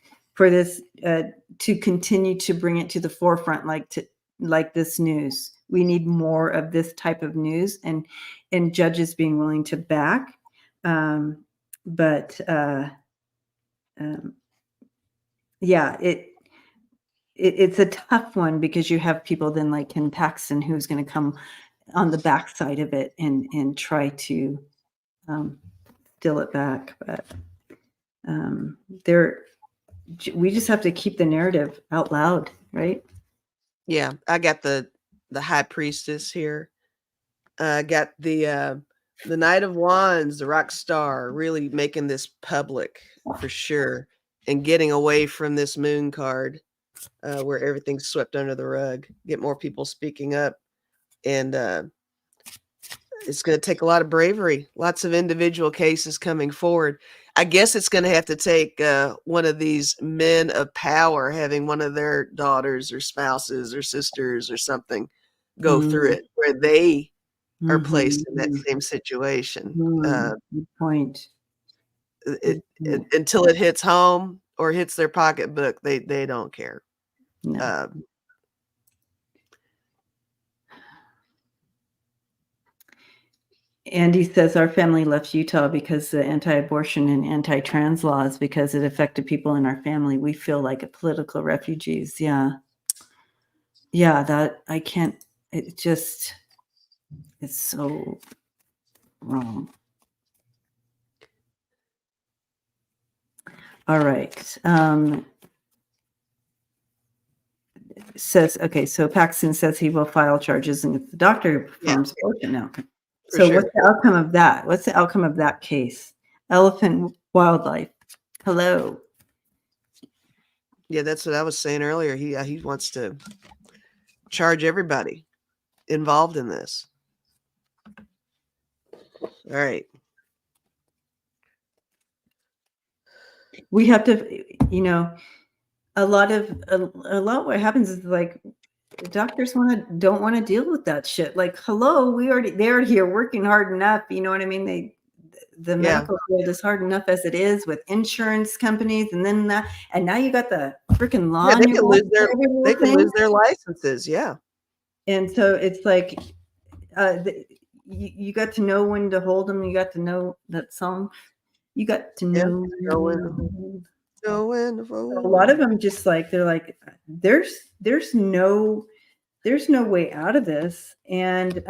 A: to continue to bring it to the forefront, like this news. We need more of this type of news, and judges being willing to back. It's a tough one, because you have people then like Ken Paxton, who's going to come on the backside of it and try to steal it back. But we just have to keep the narrative out loud, right?
B: Yeah, I got the high priestess here. I got the Knight of Wands, the rock star, really making this public for sure, and getting away from this moon card where everything's swept under the rug. Get more people speaking up, and it's going to take a lot of bravery, lots of individual cases coming forward. I guess it's going to have to take one of these men of power having one of their daughters or spouses or sisters or something go through it, where they are placed in that same situation.
A: Good point.
B: Until it hits home or hits their pocketbook, they don't care.
A: No. Andy says our family left Utah because the anti-abortion and anti-trans laws, because it affected people in our family. We feel like political refugees. Yeah, that I can't. It's so wrong. All right. says, okay, so Paxton says he will file charges and if the doctor performs abortion now. So
B: sure.
A: what's the outcome of that? What's the outcome of that case? Elephant wildlife. Hello.
B: Yeah, that's what I was saying earlier. He wants to charge everybody involved in this. All right.
A: We have to, you know, a lot what happens is like doctors don't want to deal with that shit. Like, hello, they're here working hard enough. You know what I mean? The medical field is hard enough as it is with insurance companies, and then and now you got the freaking law.
B: Yeah, they can lose their licenses. Yeah.
A: And so it's like, you got to know when to hold them. You got to know that song. You got to know. A lot of them just like, they're like, there's no way out of this. And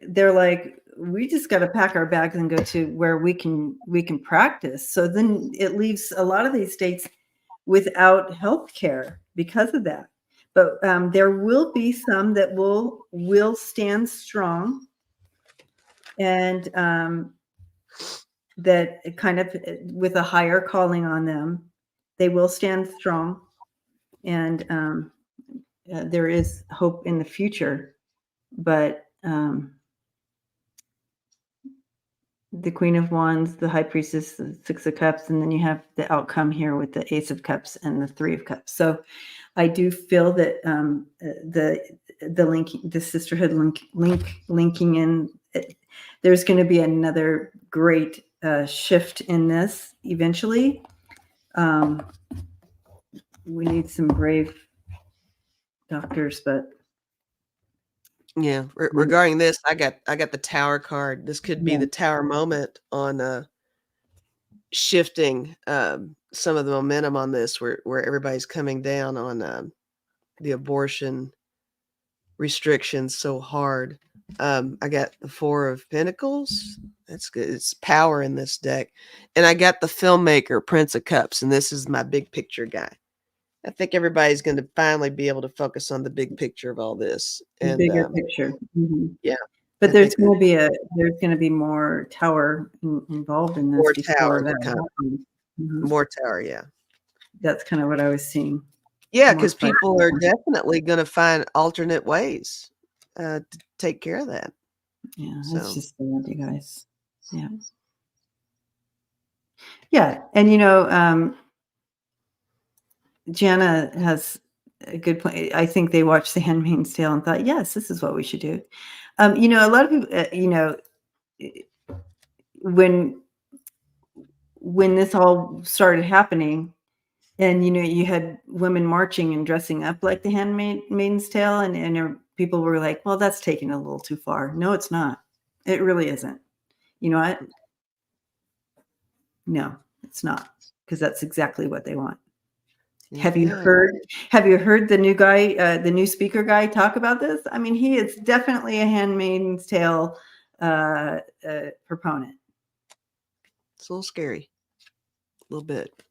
A: they're like, we just got to pack our bags and go to where we can practice. So then it leaves a lot of these states without health care because of that. But there will be some that will stand strong, and that kind of with a higher calling on them, they will stand strong, and there is hope in the future. But the Queen of Wands, the High Priestess, the Six of Cups, and then you have the outcome here with the Ace of Cups and the Three of Cups. So I do feel that the sisterhood linking in, there's going to be another great shift in this eventually. We need some brave doctors, but
B: yeah. Regarding this, I got the Tower card. This could be the Tower moment on shifting some of the momentum on this, where everybody's coming down on the abortion restrictions so hard. I got the Four of Pentacles. That's good. It's power in this deck. And I got the filmmaker, Prince of Cups, and this is my big picture guy. I think everybody's going to finally be able to focus on the big picture of all this. And
A: bigger picture. Mm-hmm.
B: Yeah.
A: But there's going to be more Tower involved in this.
B: More
A: before
B: Tower. More Tower, yeah.
A: That's kind of what I was seeing.
B: Yeah, because people are definitely going to find alternate ways to take care of that.
A: Yeah, that's just sad, you guys. Yeah. Yeah, and Jana has a good point. I think they watched The Handmaid's Tale and thought, yes, this is what we should do. A lot of people, when this all started happening, and you had women marching and dressing up like The Handmaid's Tale, and people were like, well, that's taking it a little too far. No, it's not. It really isn't. You know what? No, it's not, because that's exactly what they want. Yeah. Have you heard the new guy, the new speaker guy, talk about this? I mean, he is definitely a Handmaid's Tale proponent.
B: It's a little scary, a little bit.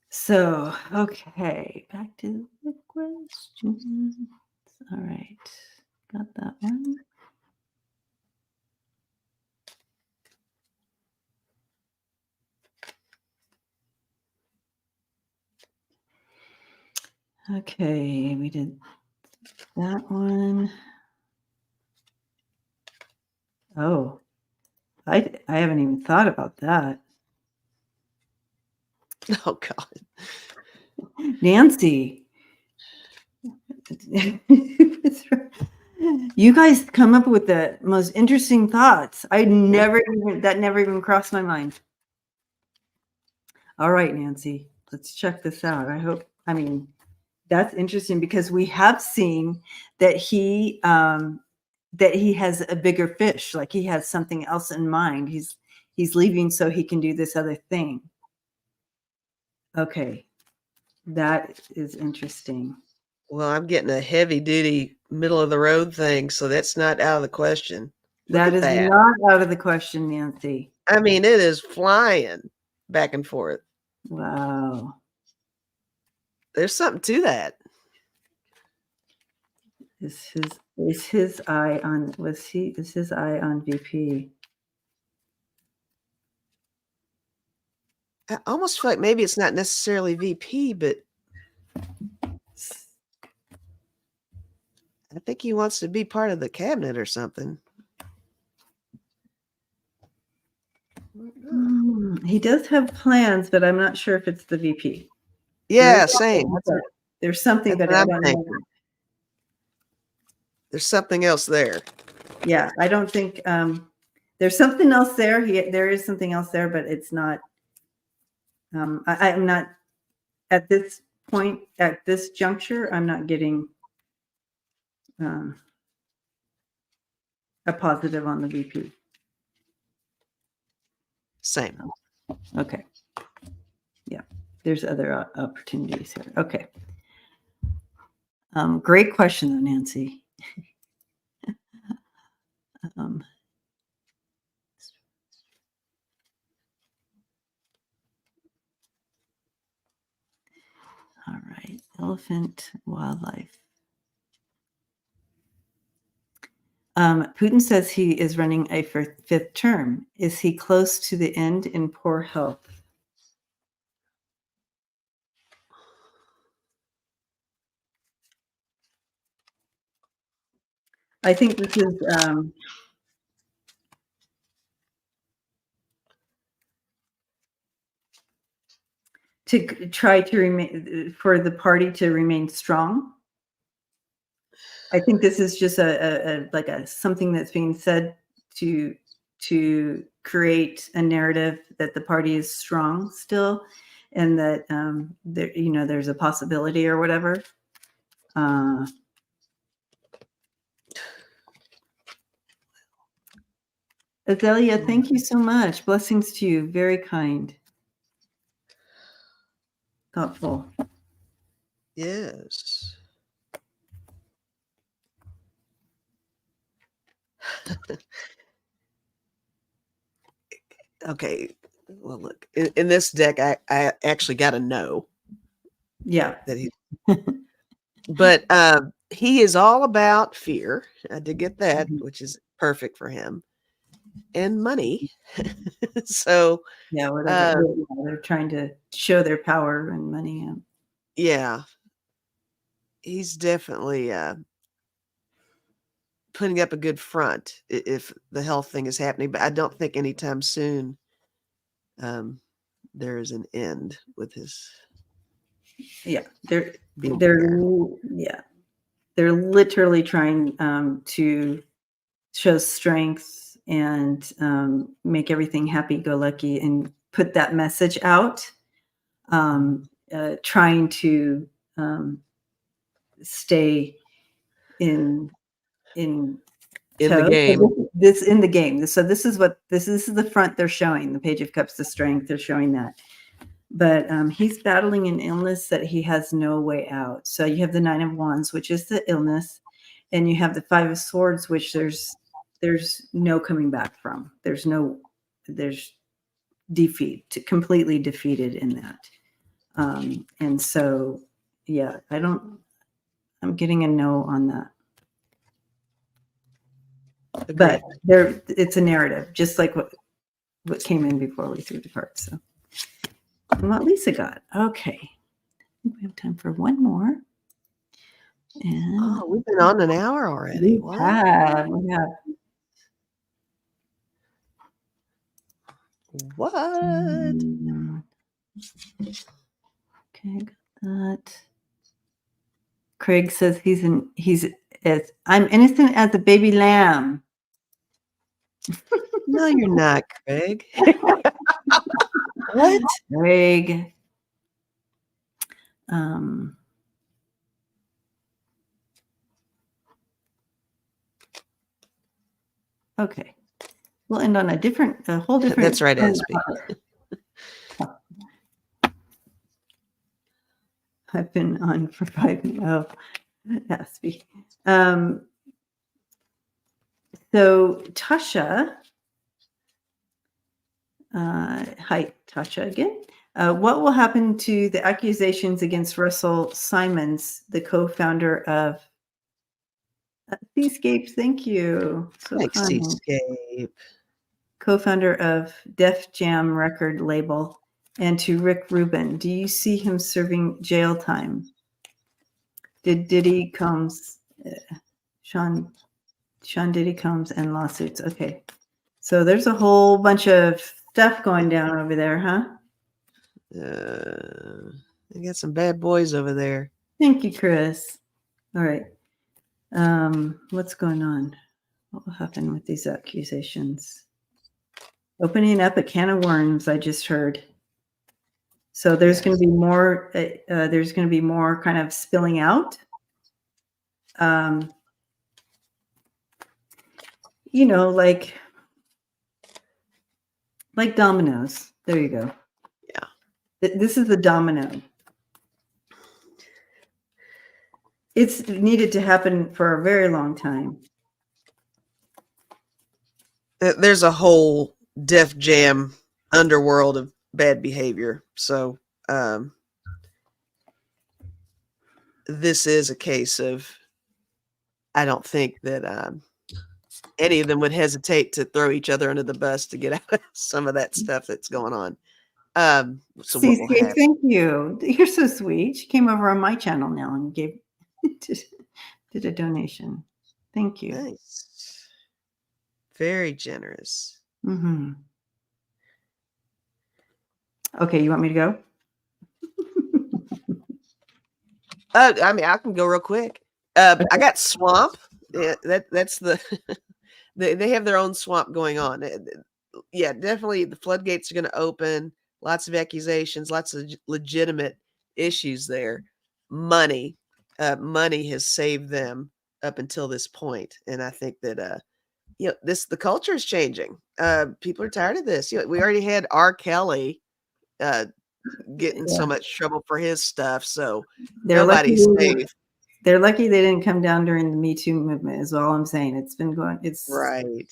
A: So, okay, back to the questions. All right, got that one. Okay, we did that one. Oh, I haven't even thought about that.
B: Oh, God.
A: Nancy. You guys come up with the most interesting thoughts. That never even crossed my mind. All right, Nancy, let's check this out. That's interesting, because we have seen that he has a bigger fish, like he has something else in mind. He's leaving so he can do this other thing. Okay, that is interesting.
B: Well, I'm getting a heavy duty middle of the road thing, so that's not out of the question.
A: That is not out of the question, Nancy.
B: I mean, it is flying back and forth.
A: Wow.
B: There's something to that.
A: Is his eye on VP?
B: I almost feel like maybe it's not necessarily VP, but I think he wants to be part of the cabinet or something.
A: He does have plans, but I'm not sure if it's the VP.
B: Yeah, same.
A: There's something,
B: That's
A: but
B: what
A: I
B: I'm
A: don't know.
B: thinking. There's something else there.
A: Yeah, I don't think there's something else there. There is something else there, but it's not. I'm not at this point, at this juncture. I'm not getting a positive on the VP.
B: Same.
A: Okay. Yeah, there's other opportunities here. Okay. Great question, though, Nancy. All right, elephant wildlife. Putin says he is running a fifth term. Is he close to the end in poor health? I think this is to try to remain for the party to remain strong. I think this is just a something that's being said to create a narrative that the party is strong still, and that there's a possibility or whatever. Azalea, thank you so much. Blessings to you. Very kind. Thoughtful.
B: Yes. Okay. Well, look, in this deck, I actually got a no.
A: Yeah.
B: That he, but he is all about fear. I did get that, which is perfect for him, and money. So
A: yeah, whatever. They're trying to show their power and money.
B: Yeah, he's definitely putting up a good front if the health thing is happening, but I don't think anytime soon there is an end with his.
A: Yeah, they're literally trying to show strength and make everything happy-go-lucky and put that message out. Trying to stay in
B: the game.
A: This in the game. So this is the front they're showing. The Page of Cups, the strength, they're showing that. But he's battling an illness that he has no way out. So you have the Nine of Wands, which is the illness, and you have the Five of Swords, which there's no coming back from. There's defeat, completely defeated in that. And so, yeah, I'm getting a no on that.
B: Agreed.
A: But it's a narrative, just like what came in before we threw the cards. So, and what Lisa got. Okay, I think we have time for one more. And
B: we've been on an hour already.
A: We have.
B: What?
A: Okay, got that. Craig says I'm innocent as a baby lamb.
B: No, you're not, Craig. What?
A: Craig. Okay. We'll end on a whole different.
B: That's right, Asby.
A: I've been on for 5 minutes. Oh, Asby. So Tasha, hi Tasha again. What will happen to the accusations against Russell Simons, the co-founder of Seascapes? Thank you. So
B: Thanks,
A: kind.
B: Seascape.
A: Co-founder of Def Jam record label, and to Rick Rubin. Do you see him serving jail time? Did Diddy Combs, Sean Diddy Combs and lawsuits. Okay. So there's a whole bunch of stuff going down over there, huh?
B: I got some bad boys over there.
A: Thank you, Chris. All right. What's going on? What will happen with these accusations? Opening up a can of worms, I just heard. So there's going to be more. There's going to be more kind of spilling out. You know, like dominoes. There you go.
B: Yeah.
A: This is the domino. It's needed to happen for a very long time.
B: There's a whole Def Jam underworld of bad behavior. So this is a case of, I don't think that any of them would hesitate to throw each other under the bus to get out of some of that stuff that's going on. So what will happen?
A: Thank you. You're so sweet. She came over on my channel now and did a donation. Thank you.
B: Nice. Very generous.
A: Mm-hmm. Okay, you want me to go?
B: I mean, I can go real quick. I got Swamp. Yeah, that's the they have their own swamp going on. Yeah, definitely the floodgates are going to open. Lots of accusations, lots of legitimate issues there. Money has saved them up until this point, and I think that the culture is changing. People are tired of this. We already had R. Kelly getting so much trouble for his stuff, so nobody's safe.
A: They're lucky they didn't come down during the Me Too movement, is all I'm saying. It's been going, it's
B: right.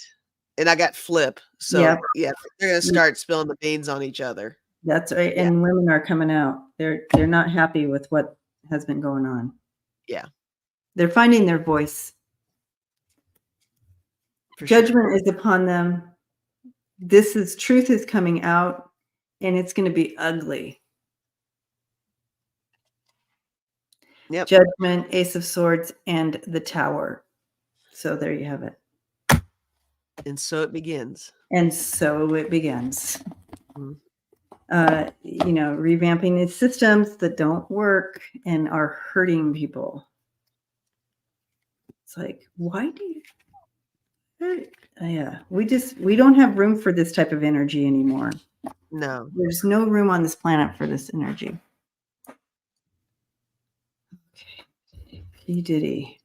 B: And I got Flip. So yeah, they're gonna start spilling the beans on each other.
A: That's right. Yeah. And women are coming out. They're not happy with what has been going on.
B: Yeah.
A: They're finding their voice. Judgment is upon them. Truth is coming out, and it's going to be ugly.
B: Yep.
A: Judgment, Ace of Swords, and the Tower. So there you have it.
B: And so it begins.
A: Mm-hmm. Revamping these systems that don't work and are hurting people. It's like, why do you? We don't have room for this type of energy anymore.
B: No.
A: There's no room on this planet for this energy. Okay. P. Diddy.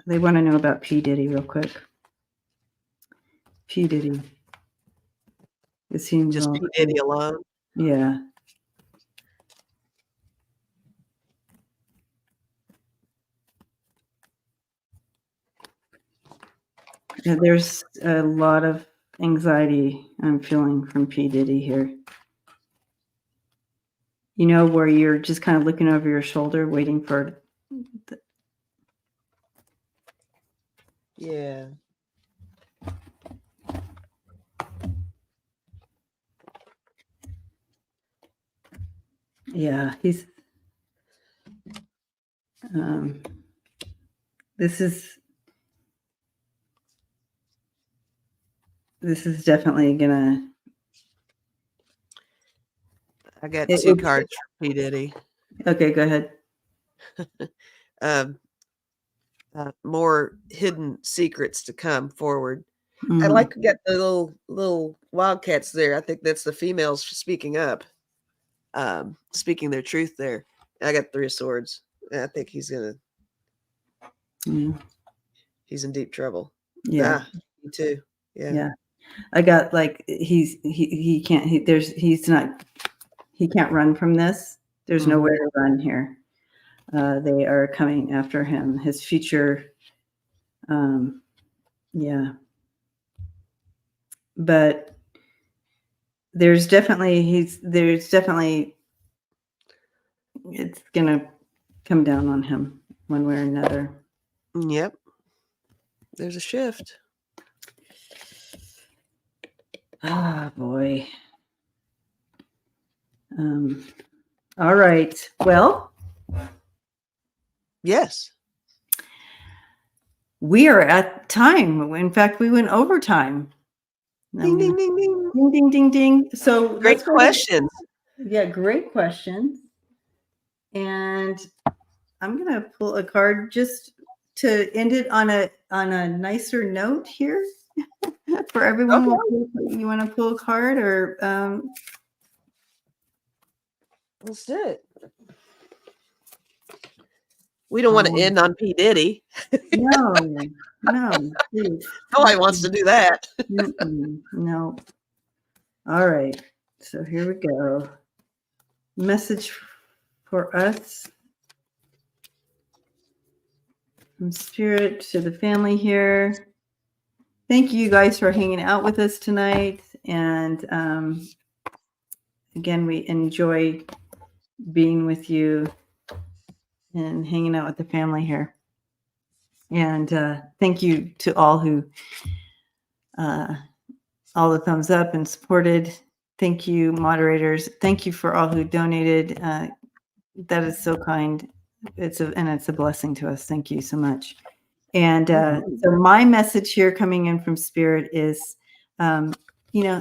A: They want to know about P. Diddy real quick. P. Diddy. Is he
B: just P. Diddy alone?
A: Yeah. There's a lot of anxiety I'm feeling from P. Diddy here. You know, where you're just kind of looking over your shoulder, waiting for.
B: Yeah.
A: Yeah, he's. This is definitely gonna.
B: I got two cards for P. Diddy.
A: Okay, go ahead.
B: More hidden secrets to come forward. Mm-hmm. I like to get the little wildcats there. I think that's the females speaking up, speaking their truth there. And I got 3 of Swords. And I think he's gonna. He's in deep trouble.
A: Yeah,
B: me too. Yeah.
A: I got he can't. He can't run from this. There's nowhere to run here. They are coming after him. His future. Yeah. But there's definitely it's gonna come down on him one way or another.
B: Yep. There's a shift.
A: Ah, boy. All right. Well,
B: Yes.
A: we are at time. In fact, we went overtime.
B: Ding, ding, ding, ding.
A: Ding, ding, ding, ding. So
B: Great questions.
A: Yeah, great questions. And I'm gonna pull a card just to end it on a nicer note here for everyone.
B: Okay.
A: You want to pull a card or
B: Let's do it. We don't want to end on P. Diddy.
A: No, please.
B: Nobody wants to do that.
A: No. All right. So here we go. Message for us from Spirit to the family here. Thank you guys for hanging out with us tonight. And again, we enjoy being with you and hanging out with the family here. And thank you to all who, all the thumbs up and supported. Thank you, moderators. Thank you for all who donated. That is so kind. It's a blessing to us. Thank you so much. And so my message here coming in from Spirit is,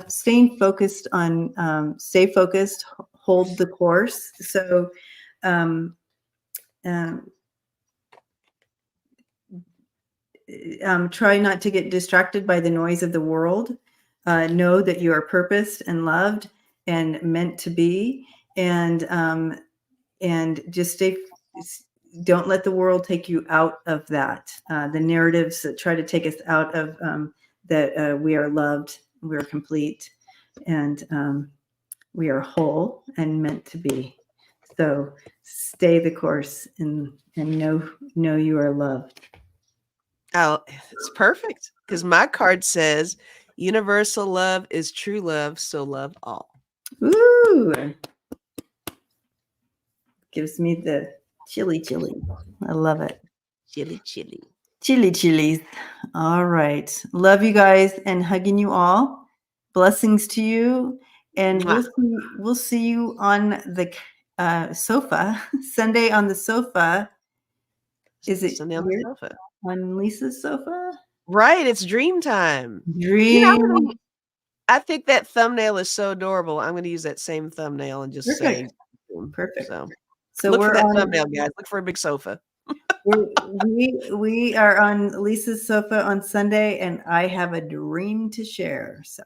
A: staying focused on, stay focused, hold the course. So, try not to get distracted by the noise of the world. Know that you are purposed and loved and meant to be, and just don't let the world take you out of that. The narratives that try to take us out of that we are loved, we are complete, and we are whole and meant to be. So stay the course and know you are loved.
B: Oh, it's perfect because my card says universal love is true love, so love all.
A: Ooh. Gives me the chili. I love it. Chilies. All right. Love you guys and hugging you all. Blessings to you. And we'll see you on the sofa, Sunday on the sofa. Is it
B: Sunday on the sofa?
A: On Lisa's sofa?
B: Right. It's dream time. I think that thumbnail is so adorable. I'm going to use that same thumbnail and just say
A: perfect.
B: So look for that thumbnail, guys. Look for a big sofa.
A: we are on Lisa's sofa on Sunday, and I have a dream to share. So,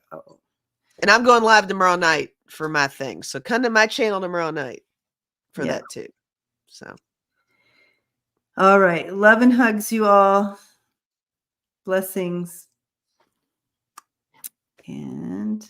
B: and I'm going live tomorrow night for my thing. So come to my channel tomorrow night for that too. So,
A: all right, love and hugs you all. Blessings. And